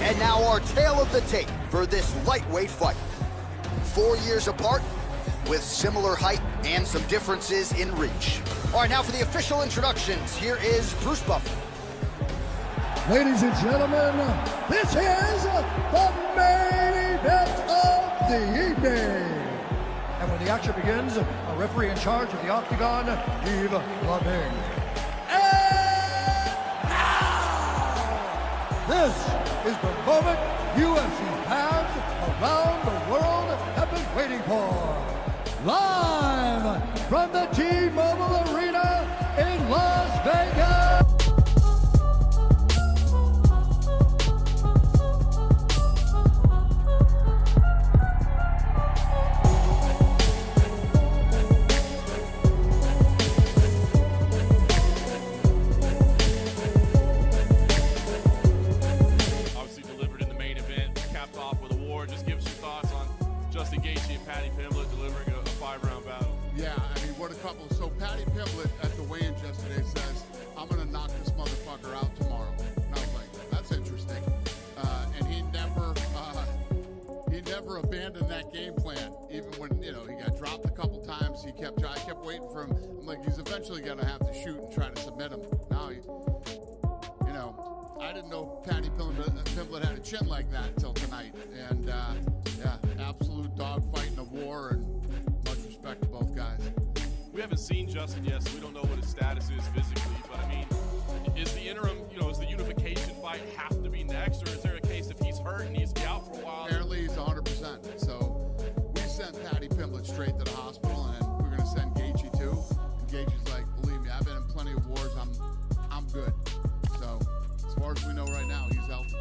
And now our tale of the tape for this lightweight fight. 4 years apart, with similar height and some differences in reach. All right, now for the official introductions, here is Bruce Buffer. Ladies and gentlemen, this is the main event of the evening. And when the action begins, a referee in charge of the Octagon, Yves Loving. And now, this is the moment UFC fans around the world have been waiting for. Live from the T-Mobile Arena in Las Vegas. Justin Gaethje and Paddy Pimblett delivering a 5-round battle. Yeah, I mean, what a couple. So Paddy Pimblett at the weigh-in yesterday says, I'm going to knock this motherfucker out tomorrow. And I was like, that's interesting. And he never abandoned that game plan. Even when, he got dropped a couple times, I kept waiting for him. I'm like, he's eventually going to have to shoot and try to submit him. Now, I didn't know Paddy Pimblett had a chin like that until tonight. And, yeah, absolute dogfight in a war, and much respect to both guys. We haven't seen Justin yet, so we don't know what his status is physically. But, I mean, is the interim, is the unification fight have to be next? Or is there a case if he's hurt and needs to be out for a while? Apparently he's 100%. So we sent Paddy Pimblett straight to the hospital, and we're going to send Gaethje too. And Gaethje's like, believe me, I've been in plenty of wars. I'm good. So as far as we know right now, he's healthy.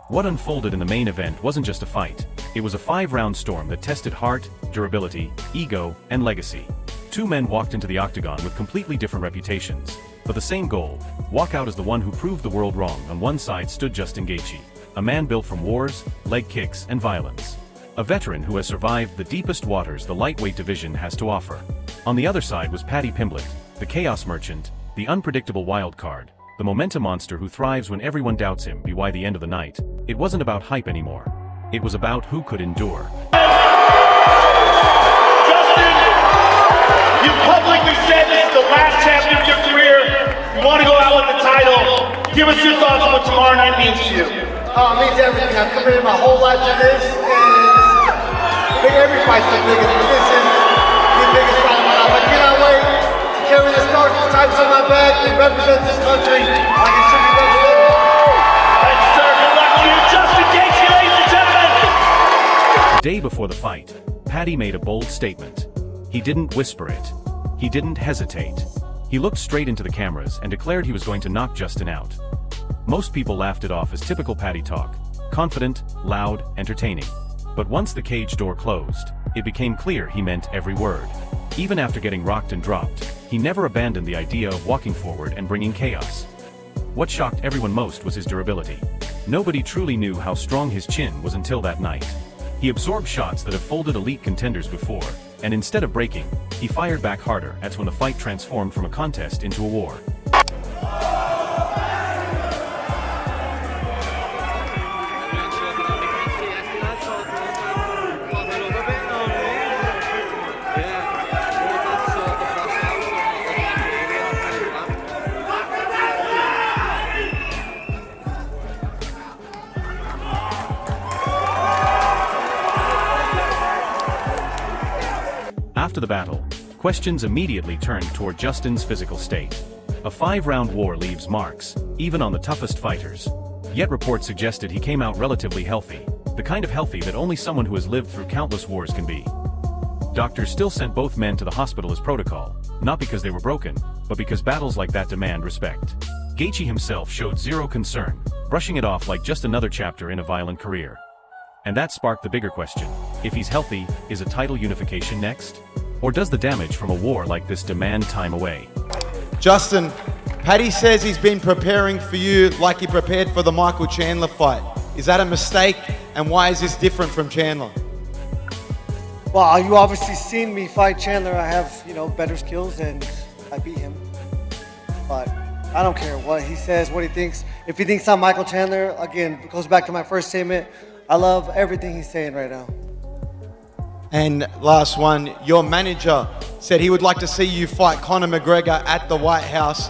What unfolded in the main event wasn't just a fight. It was a 5-round storm that tested heart, durability, ego, and legacy. Two men walked into the octagon with completely different reputations, but the same goal: walk out as the one who proved the world wrong. On one side stood Justin Gaethje, a man built from wars, leg kicks, and violence. A veteran who has survived the deepest waters the lightweight division has to offer. On the other side was Paddy Pimblett, the chaos merchant, the unpredictable wild card, the momentum monster who thrives when everyone doubts him. By the end of the night, it wasn't about hype anymore. It was about who could endure. Justin, you publicly said this is the last champion of your career. You want to go out with the title. Give us your thoughts on what tomorrow night means to you. Oh, it means everything. I've committed my whole life to this, and every fight's the biggest, but this is the biggest fight of my life. I cannot wait to carry this torch, this title on my back, and represent this country like it should be represented. Thanks, sir. Good luck to you, Justin Gaethje, ladies and gentlemen. The day before the fight, Paddy made a bold statement. He didn't whisper it. He didn't hesitate. He looked straight into the cameras and declared he was going to knock Justin out. Most people laughed it off as typical Paddy talk: confident, loud, entertaining. But once the cage door closed, it became clear he meant every word. Even after getting rocked and dropped, he never abandoned the idea of walking forward and bringing chaos. What shocked everyone most was his durability. Nobody truly knew how strong his chin was until that night. He absorbed shots that have folded elite contenders before, and instead of breaking, he fired back harder. That's when the fight transformed from a contest into a war. After the battle, questions immediately turned toward Justin's physical state. A 5-round war leaves marks, even on the toughest fighters. Yet reports suggested he came out relatively healthy, the kind of healthy that only someone who has lived through countless wars can be. Doctors still sent both men to the hospital as protocol, not because they were broken, but because battles like that demand respect. Gaethje himself showed zero concern, brushing it off like just another chapter in a violent career. And that sparked the bigger question: if he's healthy, is a title unification next? Or does the damage from a war like this demand time away? Justin, Paddy says he's been preparing for you like he prepared for the Michael Chandler fight. Is that a mistake? And why is this different from Chandler? Well, you obviously seen me fight Chandler. I have, better skills, and I beat him. But I don't care what he says, what he thinks. If he thinks I'm Michael Chandler, again, it goes back to my first statement. I love everything he's saying right now. And last one, your manager said he would like to see you fight Conor McGregor at the White House.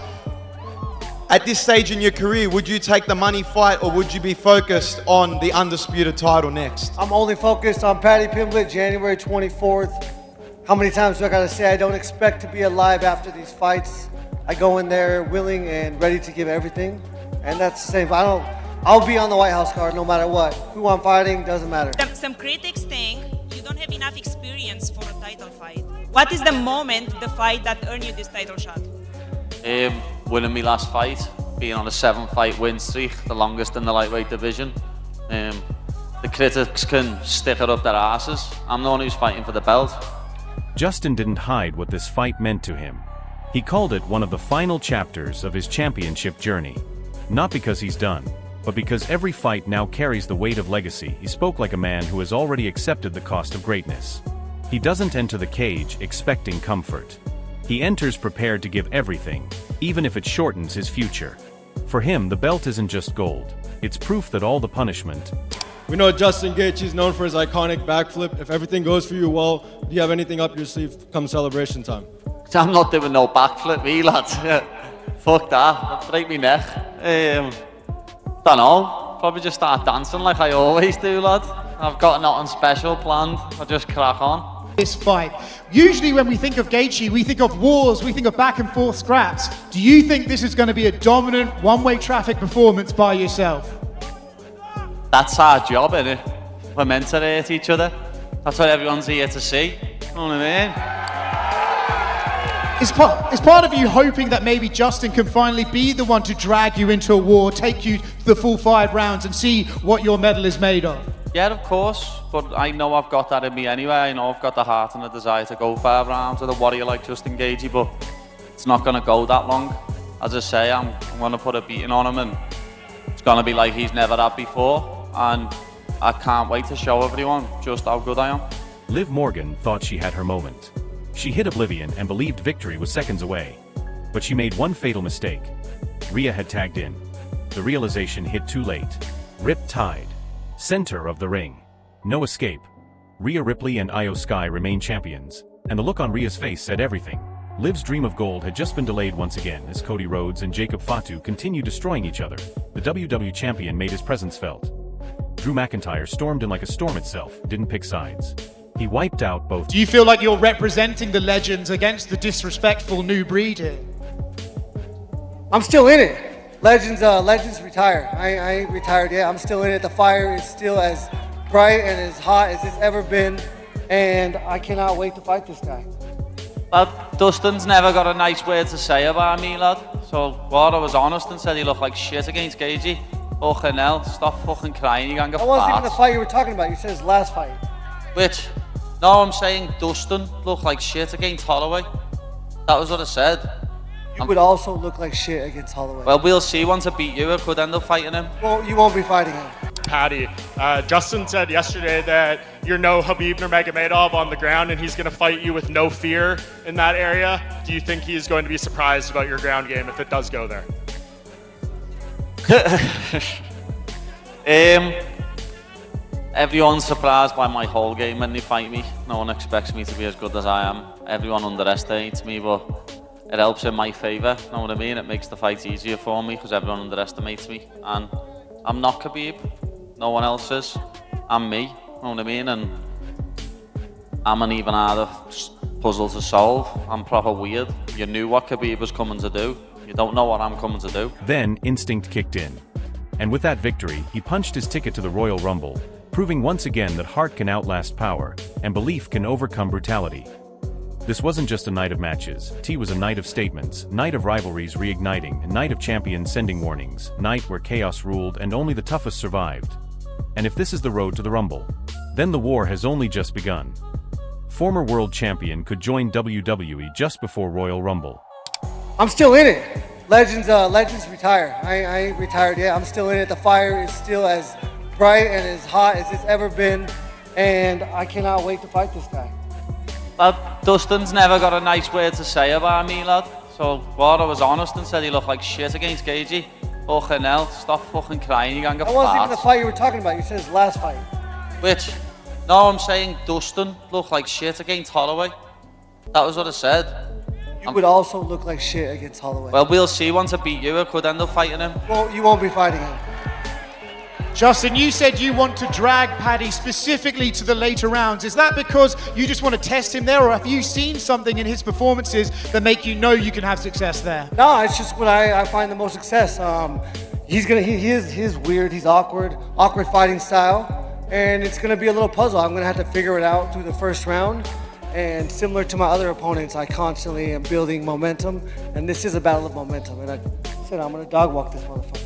At this stage in your career, would you take the money fight or would you be focused on the undisputed title next? I'm only focused on Paddy Pimblett, January 24th. How many times do I gotta say I don't expect to be alive after these fights? I go in there willing and ready to give everything. And that's the same. I'll be on the White House card no matter what. Who I'm fighting, doesn't matter. Some critics think you don't have enough experience for a title fight. What is the moment, the fight that earned you this title shot? Winning my last fight, being on a 7-fight win streak, the longest in the lightweight division. The critics can stick it up their asses. I'm the one who's fighting for the belt. Justin didn't hide what this fight meant to him. He called it one of the final chapters of his championship journey. Not because he's done, but because every fight now carries the weight of legacy. He spoke like a man who has already accepted the cost of greatness. He doesn't enter the cage expecting comfort. He enters prepared to give everything, even if it shortens his future. For him, the belt isn't just gold. It's proof that all the punishment. We know Justin Gaethje is known for his iconic backflip. If everything goes for you well, do you have anything up your sleeve come celebration time? I'm not doing no backflip, me lads. Fuck that, I'll break my neck. Don't know, probably just start dancing like I always do, lad. I've got nothing special planned, I'll just crack on. This fight. Usually when we think of Gaethje, we think of wars, we think of back and forth scraps. Do you think this is going to be a dominant one-way traffic performance by yourself? That's our job, innit? We're meant to hate each other. That's what everyone's here to see. You know what I mean? Is part of you hoping that maybe Justin can finally be the one to drag you into a war, take you to the full 5 rounds and see what your medal is made of? Yeah, of course, but I know I've got that in me anyway. I know I've got the heart and the desire to go 5 rounds with a warrior like Justin Gaethje, but it's not going to go that long. As I say, I'm going to put a beating on him and it's going to be like he's never had before, and I can't wait to show everyone just how good I am. Liv Morgan thought she had her moment. She hit oblivion and believed victory was seconds away. But she made one fatal mistake. Rhea had tagged in. The realization hit too late. Rip tied. Center of the ring. No escape. Rhea Ripley and Io Sky remain champions, and the look on Rhea's face said everything. Liv's dream of gold had just been delayed once again as Cody Rhodes and Jacob Fatu continued destroying each other. The WWE champion made his presence felt. Drew McIntyre stormed in like a storm itself, didn't pick sides. He wiped out both. Do you feel like you're representing the legends against the disrespectful new breed here? I'm still in it. Legends retire. I ain't retired yet. I'm still in it. The fire is still as bright and as hot as it's ever been, and I cannot wait to fight this guy. Dustin's never got a nice word to say about me, lad. So, what, I was honest and said he looked like shit against Gaethje. Fucking hell, stop fucking crying, you can't get That wasn't even the fight you were talking about. You said his last fight. Which? No, I'm saying Dustin looked like shit against Holloway. That was what I said. You would also look like shit against Holloway. Well, we'll see. Once I beat you, I could end up fighting him. Well, you won't be fighting him. Paddy, Justin said yesterday that you're no Khabib Nurmagomedov on the ground and he's going to fight you with no fear in that area. Do you think he's going to be surprised about your ground game if it does go there? Everyone's surprised by my whole game when they fight me. No one expects me to be as good as I am. Everyone underestimates me, but it helps in my favour. Know what I mean? It makes the fight easier for me because everyone underestimates me. And I'm not Khabib. No one else is. I'm me. Know what I mean? And I'm an even harder puzzle to solve. I'm proper weird. You knew what Khabib was coming to do. You don't know what I'm coming to do. Then instinct kicked in. And with that victory, he punched his ticket to the Royal Rumble, proving once again that heart can outlast power, and belief can overcome brutality. This wasn't just a night of matches. T was a night of statements, night of rivalries reigniting, night of champions sending warnings, night where chaos ruled and only the toughest survived. And if this is the road to the Rumble, then the war has only just begun. Former world champion could join WWE just before Royal Rumble. I'm still in it. Legends retire. I ain't retired yet. I'm still in it. The fire is still as bright and as hot as it's ever been, and I cannot wait to fight this guy. Dustin's never got a nice word to say about me, lad. So So, Wara was honest and said he looked like shit against Gaethje. Fucking hell, stop fucking crying, you can't get That wasn't even the fat. fight you were talking about. You said his last fight. Which? No, I'm saying Dustin looked like shit against Holloway. That was what I said. You would also look like shit against Holloway. Well, we'll see. Once I beat you, I could end up fighting him. Well, you won't be fighting him. Justin, you said you want to drag Paddy specifically to the later rounds. Is that because you just want to test him there, or have you seen something in his performances that make you know you can have success there? No, it's just when I find the most success. He is weird. He's awkward fighting style, and it's gonna be a little puzzle. I'm gonna have to figure it out through the first round. And similar to my other opponents, I constantly am building momentum, and this is a battle of momentum. And I said I'm gonna dog walk this motherfucker.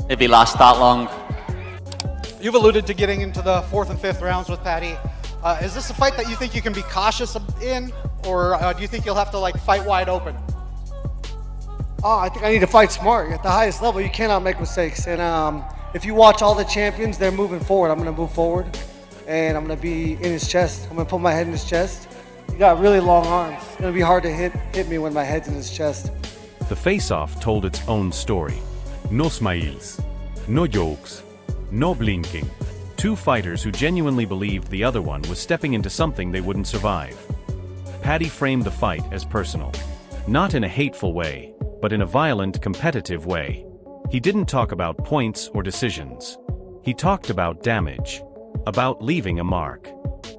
If he lasts that long. You've alluded to getting into the 4th and 5th rounds with Paddy. Is this a fight that you think you can be cautious in, or do you think you'll have to like fight wide open? Oh, I think I need to fight smart. At the highest level, you cannot make mistakes. And if you watch all the champions, they're moving forward. I'm gonna move forward, and I'm gonna be in his chest. I'm gonna put my head in his chest. He got really long arms. It's gonna be hard to hit me when my head's in his chest. The face-off told its own story. No smiles, no jokes, no blinking. Two fighters who genuinely believed the other one was stepping into something they wouldn't survive. Paddy framed the fight as personal. Not in a hateful way, but in a violent, competitive way. He didn't talk about points or decisions. He talked about damage. About leaving a mark.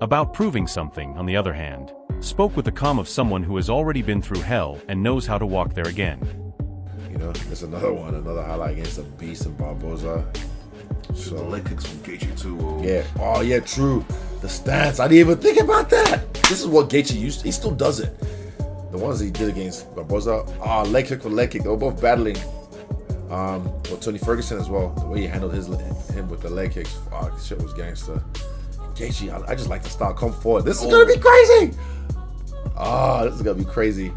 About proving something, on the other hand. Spoke with the calm of someone who has already been through hell and knows how to walk there again. You know, there's another highlight against a beast in Barboza. So the leg kicks from Gaethje too. Yeah. Oh yeah, true. The stance. I didn't even think about that. This is what Gaethje used to, he still does it. The ones he did against Barboza. leg kick for leg kick. They were both battling. Tony Ferguson as well. The way he handled him with the leg kicks. Shit was gangster. Gaethje, I just like the style. Come forward. This is gonna be crazy. This is gonna be crazy.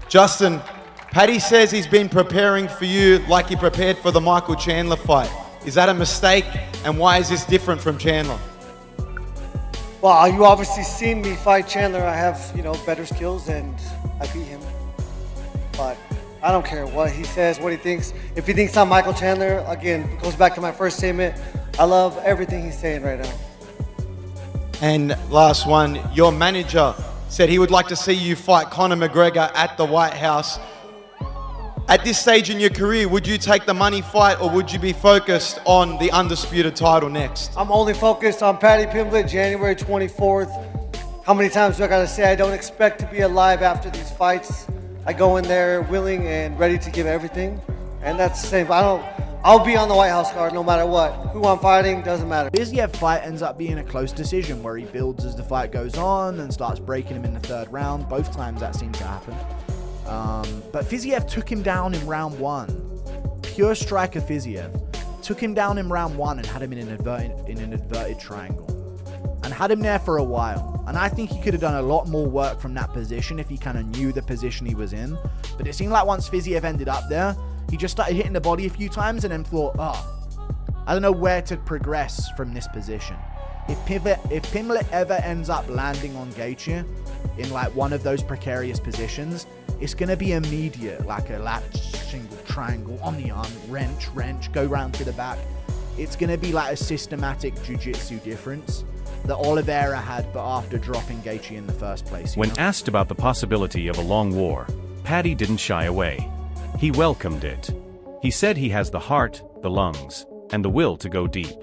Justin, Paddy says he's been preparing for you like he prepared for the Michael Chandler fight. Is that a mistake? And why is this different from Chandler? Well, you obviously seen me fight Chandler. I have, better skills, and I beat him. But I don't care what he says, what he thinks. If he thinks I'm Michael Chandler, again, it goes back to my first statement. I love everything he's saying right now. And last one, your manager said he would like to see you fight Conor McGregor at the White House. At this stage in your career, would you take the money fight, or would you be focused on the undisputed title next? I'm only focused on Paddy Pimblett, January 24th. How many times do I gotta say I don't expect to be alive after these fights? I go in there willing and ready to give everything, and that's the same. I'll be on the White House card no matter what. Who I'm fighting doesn't matter. Fiziev fight ends up being a close decision where he builds as the fight goes on and starts breaking him in the 3rd round. Both times that seemed to happen. But Fiziev took him down in round 1. Pure striker Fiziev took him down in round 1 and had him in an inverted triangle. And had him there for a while. And I think he could have done a lot more work from that position if he kind of knew the position he was in. But it seemed like once Fiziev ended up there, he just started hitting the body a few times and then thought, I don't know where to progress from this position. If Pimblett ever ends up landing on Gaethje in like one of those precarious positions, it's going to be immediate, like a latch, single, triangle, on the arm, wrench, go round to the back. It's going to be like a systematic jiu-jitsu difference that Oliveira had, but after dropping Gaethje in the first place. When asked about the possibility of a long war, Paddy didn't shy away. He welcomed it. He said he has the heart, the lungs, and the will to go deep.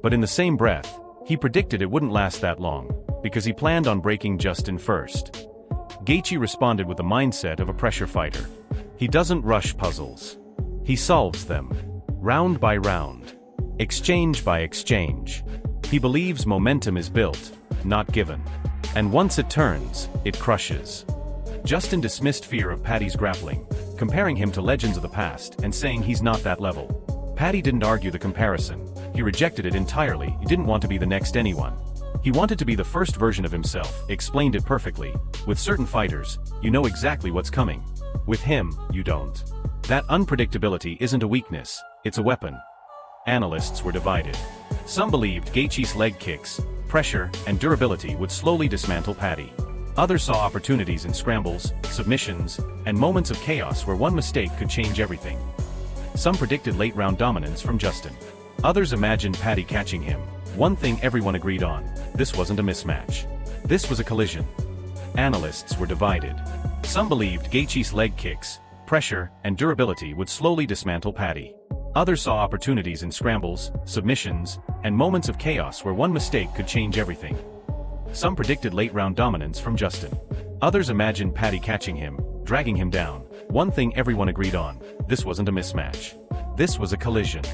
But in the same breath, he predicted it wouldn't last that long, because he planned on breaking Justin first. Gaethje responded with the mindset of a pressure fighter. He doesn't rush puzzles. He solves them, round by round, exchange by exchange. He believes momentum is built, not given. And once it turns, it crushes. Justin dismissed fear of Paddy's grappling, comparing him to legends of the past and saying he's not that level. Paddy didn't argue the comparison. He rejected it entirely. He didn't want to be the next anyone. He wanted to be the first version of himself, explained it perfectly. With certain fighters, you know exactly what's coming. With him, you don't. That unpredictability isn't a weakness, it's a weapon. Analysts were divided. Some believed Gaethje's leg kicks, pressure, and durability would slowly dismantle Paddy. Others saw opportunities in scrambles, submissions, and moments of chaos where one mistake could change everything. Some predicted late-round dominance from Justin. Others imagined Paddy catching him. One thing everyone agreed on: this wasn't a mismatch. This was a collision. Analysts were divided. Some believed Gaethje's leg kicks, pressure, and durability would slowly dismantle Paddy. Others saw opportunities in scrambles, submissions, and moments of chaos where one mistake could change everything. Some predicted late-round dominance from Justin. Others imagined Paddy catching him, dragging him down. One thing everyone agreed on: this wasn't a mismatch. This was a collision.